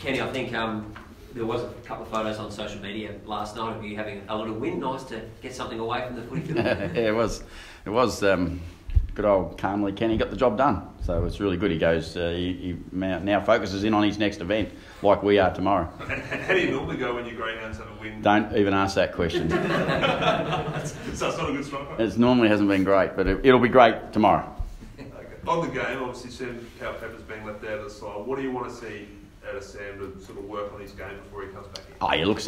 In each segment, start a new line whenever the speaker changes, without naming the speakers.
Kenny, I think there was a couple of photos on social media last night of you having a little win. Nice to get something away from the footy field.
Yeah, it was. Good old calmly Kenny got the job done. So it's really good. He goes. He now focuses in on his next event, like we are tomorrow.
How do you normally go when your greyhounds have a win?
Don't even ask that question.
So it's not a good strike.
It normally hasn't been great, but it'll be great tomorrow.
Okay. On the game, obviously, Sam Cowpepper's being left out of the side. What do you want to see out of Sam to sort of work on his game before he comes back in?
Oh yeah, look,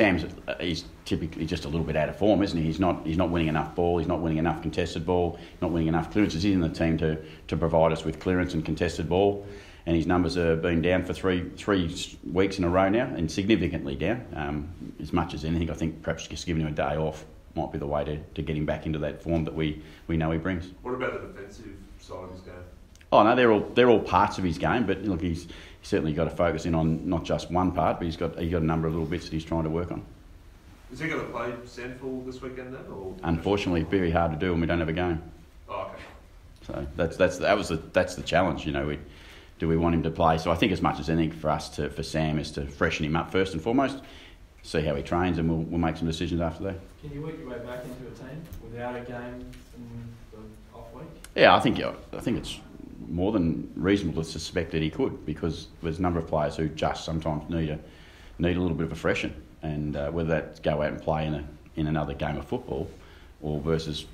he's typically just a little bit out of form, isn't he? He's not winning enough ball. He's not winning enough contested ball. Not winning enough clearances. He's in the team to provide us with clearance and contested ball. And his numbers have been down for three weeks in a row now, and significantly down. As much as anything, I think perhaps just giving him a day off might be the way to get him back into that form that we know he brings.
What about the defensive side of his game?
Oh no, they're all parts of his game, but look, he's certainly got to focus in on not just one part, but he's got a number of little bits that he's trying to work on.
Is he going to play Sandford this weekend then? Or?
Unfortunately, very hard to do when we don't have a game.
Oh, okay.
So that's the challenge. You know, do we want him to play? So I think as much as anything for Sam is to freshen him up first and foremost, see how he trains, and we'll make some decisions after that.
Can you work your way back into a team without a game in the off week?
Yeah, I think it's more than reasonable to suspect that he could, because there's a number of players who just sometimes need a little bit of a freshen, and whether that's go out and play in another game of football, or versus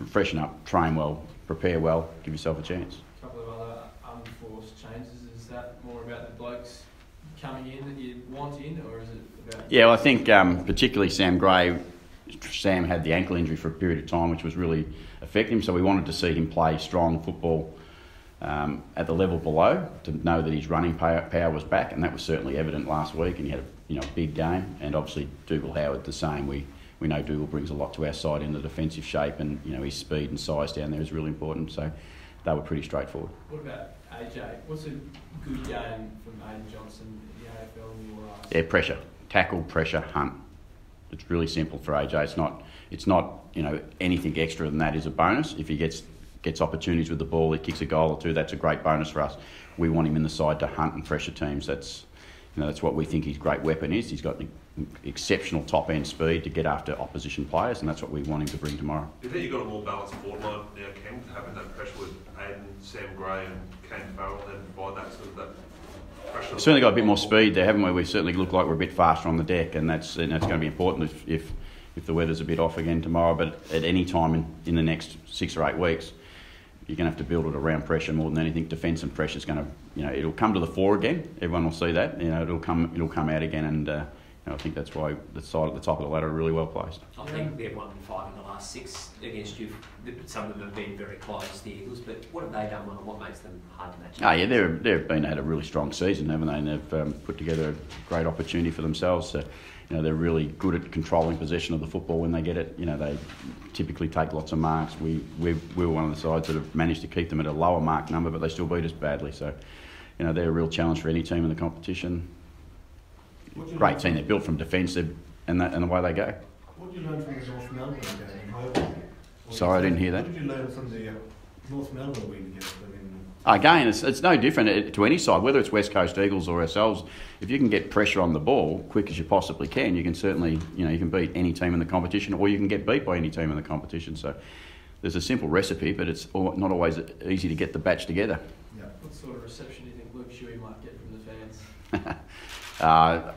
freshen up, train well, prepare well, give yourself a chance.
A couple of other unforced changes. Is that more about the blokes coming in that you want in, or is it about?
Yeah, well, I think particularly Sam Gray. Sam had the ankle injury for a period of time, which was really affecting him. So we wanted to see him play strong football at the level below, to know that his running power was back, and that was certainly evident last week. And he had a big game, and obviously Dougal Howard the same. We know Dougal brings a lot to our side in the defensive shape, and his speed and size down there is really important. So they were pretty straightforward.
What about AJ? What's a good game from Aidan Johnson in the AFL in your eyes?
Yeah, pressure, tackle, pressure, hunt. It's really simple for AJ. It's not anything extra than that is a bonus. If he gets opportunities with the ball, he kicks a goal or two, that's a great bonus for us. We want him in the side to hunt and pressure teams. That's what we think his great weapon is. He's got exceptional top end speed to get after opposition players, and that's what we want him to bring tomorrow.
Do you think you've got a more balanced forward line now, Ken, having that pressure with Aidan, Sam Gray and Kane Farrell, and provide that sort of that pressure?
We've certainly got a bit more speed there, haven't we? We certainly look like we're a bit faster on the deck, and that's going to be important if the weather's a bit off again tomorrow. But at any time in the next 6 or 8 weeks, you're going to have to build it around pressure more than anything. Defence and pressure is going to, it'll come to the fore again. Everyone will see that. It'll come out again, and I think that's why the side at the top of the ladder are really well placed.
I think they've won 5 in the last 6 against you. Some of them have been very close, the Eagles, but what have they done well, and what makes them hard to match?
Oh yeah, they've had a really strong season, haven't they? And they've put together a great opportunity for themselves. So, they're really good at controlling possession of the football when they get it. They typically take lots of marks. We were one of the sides that have managed to keep them at a lower mark number, but they still beat us badly. So, they're a real challenge for any team in the competition. Great team. They're built from defence and the way they go.
What did you learn from the North Melbourne game?
Sorry, I didn't hear that.
What did you learn from the North Melbourne win against them?
Again, it's no different to any side, whether it's West Coast Eagles or ourselves. If you can get pressure on the ball quick as you possibly can, you can certainly, you can beat any team in the competition, or you can get beat by any team in the competition. So there's a simple recipe, but it's not always easy to get the batch together.
Yeah. What sort of reception do you think Luke Shuey might get from the fans?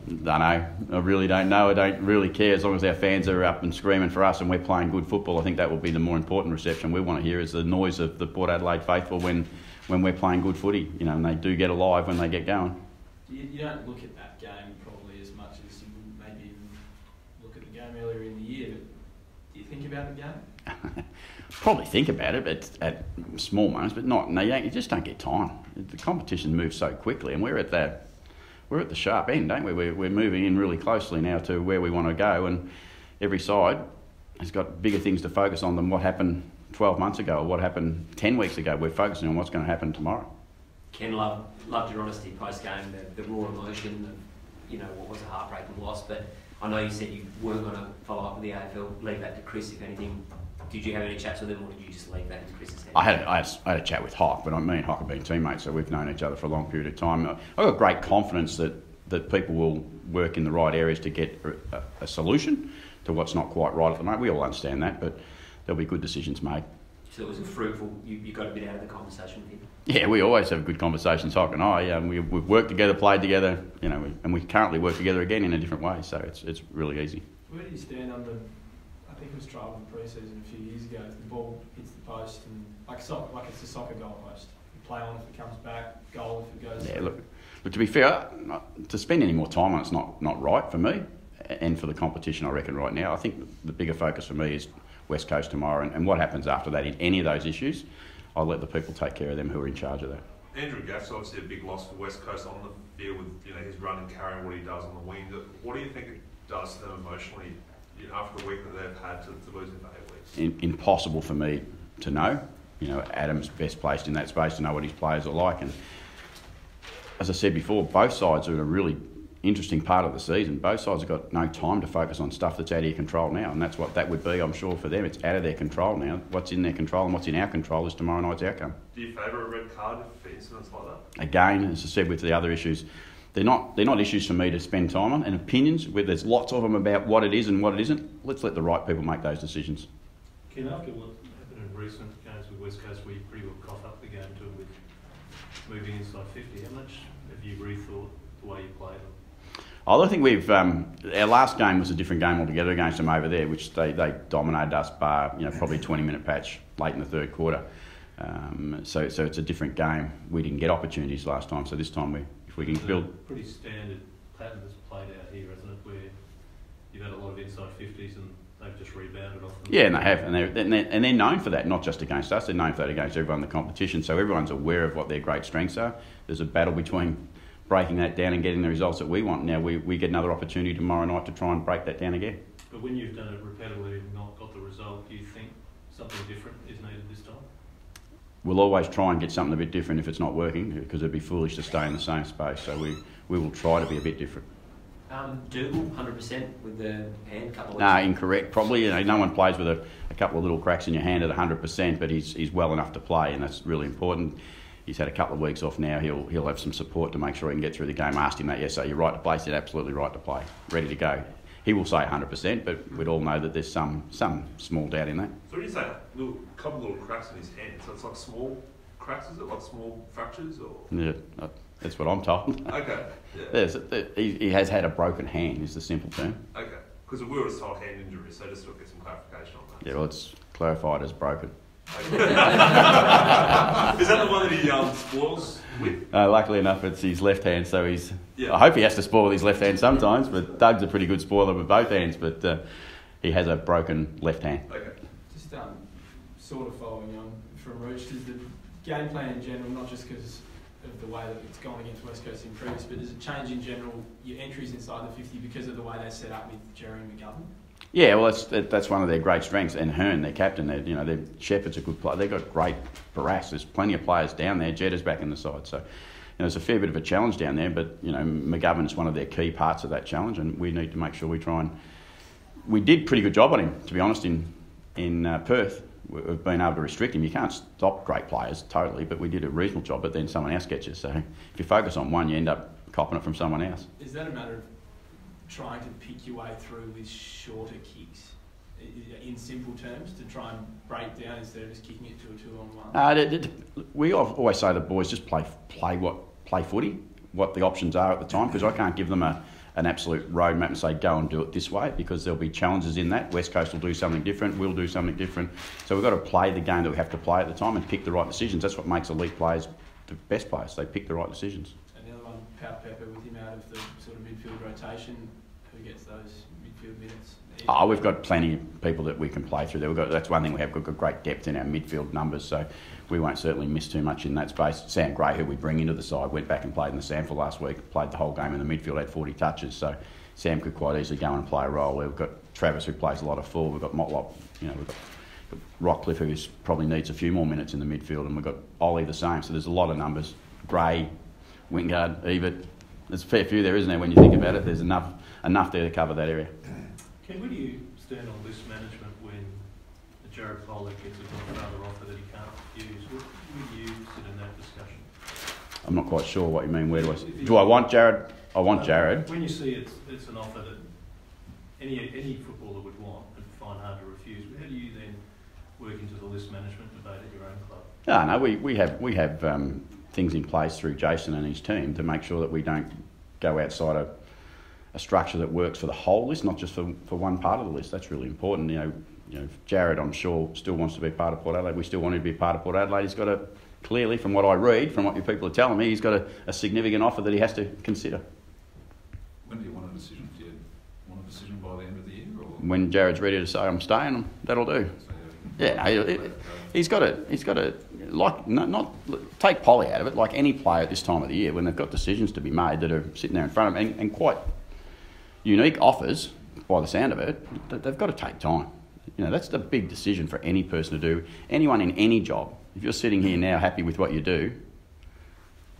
Don't know. I really don't know. I don't really care. As long as our fans are up and screaming for us and we're playing good football, I think that will be the more important reception we want to hear, is the noise of the Port Adelaide faithful when we're playing good footy, and they do get alive when they get going.
You don't look at that game probably as much as you maybe even look at the game earlier in the year, but do you think about the game?
Probably think about it, but at small moments, but not. No, you just don't get time. The competition moves so quickly, and we're at the sharp end, don't we? We're moving in really closely now to where we want to go, and every side has got bigger things to focus on than what happened 12 months ago or what happened 10 weeks ago. We're focusing on what's going to happen tomorrow.
Ken, loved your honesty post-game, the raw emotion of, what was a heartbreaking loss, but I know you said you weren't going to follow up with the AFL, leave that to Chris if anything Did you have any chats with them, or did you just leave that in Chris's hands?
I had a chat with Hock, but me and Hock have been teammates, so we've known each other for a long period of time. I've got great confidence that people will work in the right areas to get a solution to what's not quite right at the moment. We all understand that, but there'll be good decisions made.
So it was a fruitful, you got a bit out of the conversation with him?
Yeah, we always have good conversations, Hock and I. We've worked together, played together, and we currently work together again in a different way, so it's really easy.
Where do you stand on I think it was trial in pre-season a few years ago, if the ball hits the post and like it's a soccer goal post. You play on if it comes back, goal if it goes.
Yeah, look, to be fair, to spend any more time on it's not right for me and for the competition, I reckon, right now. I think the bigger focus for me is West Coast tomorrow, and what happens after that in any of those issues, I'll let the people take care of them who are in charge of that.
Andrew Gaff's obviously a big loss for West Coast on the field with his run and carry and what he does on the wing. What do you think it does to them emotionally after the week that they've had to lose in 8 weeks?
Impossible for me to know. Adam's best placed in that space to know what his players are like, and as I said before, both sides are in a really interesting part of the season. Both sides have got no time to focus on stuff that's out of your control now, and that's what that would be, I'm sure, for them. It's out of their control now. What's in their control and what's in our control is tomorrow night's outcome.
Do you favour a red card for incidents like that?
Again, as I said with the other issues, they're not issues for me to spend time on, and opinions, where there's lots of them about what it is and what it isn't. Let's let the right people make those decisions.
Ken, after what happened in recent games with West Coast, where you pretty well cough up the game to them with moving inside 50, how much have you rethought the way you played them?
I think we've our last game was a different game altogether against them over there, which they dominated us bar probably a 20-minute patch late in the third quarter. So it's a different game. We didn't get opportunities last time, so this time if we can build.
Pretty standard pattern that's played out here, isn't it? Where you've had a lot of inside 50s and they've just rebounded off them.
Yeah, and they have, and they're known for that, not just against us. They're known for that against everyone in the competition. So everyone's aware of what their great strengths are. There's a battle between breaking that down and getting the results that we want. Now we get another opportunity tomorrow night to try and break that down again.
But when you've done it repetitively and not got the result, do you think something different is needed this time?
We'll always try and get something a bit different if it's not working, because it'd be foolish to stay in the same space. So we will try to be a bit different.
Dougal, 100% with the hand, couple of weeks.
No, incorrect. Probably, no one plays with a couple of little cracks in your hand at 100%, but he's well enough to play, and that's really important. He's had a couple of weeks off now. He'll have some support to make sure he can get through the game. I asked him that yesterday. You're right to play. He said absolutely right to play. Ready to go. He will say 100%, but we'd all know that there's some small doubt in that.
So when you say a couple of little cracks in his hand, so it's like small cracks, is it? Like small fractures? Or?
Yeah, that's what I'm told.
Okay. Yeah.
He has had a broken hand, is the simple term.
Okay. Because we were a told hand injury, so just to get some clarification on that.
Yeah, well, it's clarified as broken.
Okay. Is that the one that he spoils with?
Luckily enough, it's his left hand, so he's.
Yeah.
I hope he has to spoil with his left hand sometimes, but Doug's a pretty good spoiler with both hands, but he has a broken left hand.
Okay.
Just sort of following on from Rooch, does the game plan in general, not just because of the way that it's gone against West Coast in previous, but does it change in general your entries inside the 50 because of the way they set up with Jerry McGovern? Yeah, well,
that's one of their great strengths, and Hearn, their captain, their Shepherd's a good player. They've got great brass. There's plenty of players down there. Jetta's back in the side, so it's a fair bit of a challenge down there. But McGovern's one of their key parts of that challenge, and we need to make sure we try and. We did a pretty good job on him, to be honest, in Perth. We've been able to restrict him. You can't stop great players totally, but we did a reasonable job. But then someone else gets you. So if you focus on one, you end up copping it from someone else.
Is that a matter of trying to pick your way through with shorter kicks, in simple terms, to try and break down instead of just kicking it to a 2-on-1?
We always say to the boys, just play footy, what the options are at the time, because I can't give them an absolute roadmap and say go and do it this way, because there'll be challenges in that. West Coast will do something different, we'll do something different. So we've got to play the game that we have to play at the time and pick the right decisions. That's what makes elite players the best players. They pick the right decisions.
And the other one, Pau Pepper, with him out of the sort of midfield rotation, who gets those midfield minutes?
We've got plenty of people that we can play through there. That's one thing we have. We've got great depth in our midfield numbers, so we won't certainly miss too much in that space. Sam Gray, who we bring into the side, went back and played in the SANFL last week, played the whole game in the midfield, had 40 touches, so Sam could quite easily go and play a role. We've got Travis, who plays a lot of full. We've got Motlop, we've got Rockcliffe, who probably needs a few more minutes in the midfield, and we've got Ollie the same. So there's a lot of numbers. Gray, Wingard, Ebert. There's a fair few there, isn't there, when you think about it? There's enough there to cover that area.
Ken, where do you stand on list management when the Jared Pollock gets a Godfather offer that he can't refuse, would you sit in that discussion?
I'm not quite sure what you mean. Where do I want Jared? I want Jared.
When you see it's an offer that any footballer would want and find hard to refuse, how do you then work into the list management debate at your own club?
No, we have things in place through Jason and his team to make sure that we don't go outside a structure that works for the whole list, not just for one part of the list. That's really important. You know, Jared, I'm sure, still wants to be part of Port Adelaide. We still want him to be part of Port Adelaide. He's got clearly, from what I read, from what you people are telling me, he's got a significant offer that he has to consider.
When do you want a decision? Do you want a decision by the end of the year? Or?
When Jared's ready to say I'm staying, that'll do. Yeah, he's got to like not take Polly out of it. Like any player at this time of the year, when they've got decisions to be made that are sitting there in front of them and quite unique offers, by the sound of it, they've got to take time. You know, that's the big decision for any person to do. Anyone in any job. If you're sitting here now happy with what you do,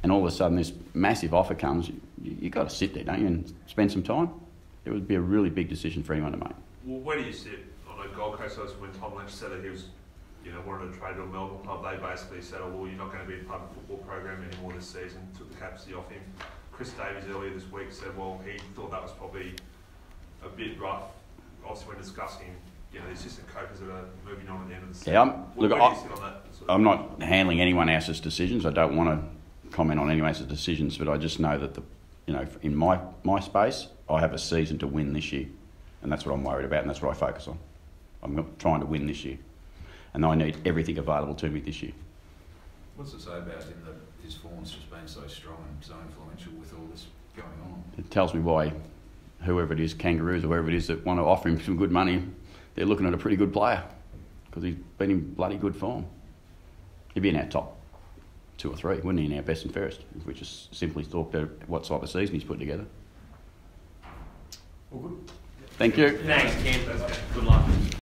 and all of a sudden this massive offer comes, you've got to sit there, don't you, and spend some time. It would be a really big decision for anyone to make.
Well, where do you sit on a Gold Coast? When Tom Lynch said that he was, wanted to trade to a Melbourne club, they basically said, "Oh, well, you're not going to be a part of the football program anymore this season." Took the capacity off him. Chris Davies earlier this week said, "Well, he thought that was probably a bit rough." Obviously, when discussing, the assistant coaches that are moving on at the end of the season.
Yeah,
where do you sit on that?
I'm not handling anyone else's decisions. I don't want to comment on anyone else's decisions, but I just know that in my space, I have a season to win this year, and that's what I'm worried about, and that's what I focus on. I'm trying to win this year, and I need everything available to me this year.
What's it say about him that his form's just been so strong and so influential with all this going on?
It tells me why whoever it is, Kangaroos or whoever it is that want to offer him some good money, they're looking at a pretty good player because he's been in bloody good form. He'd be in our top 2 or 3, wouldn't he, in our best and fairest, if we just simply thought about what type of season he's put together.
All good.
Thank you.
Thanks, Ken. Good luck.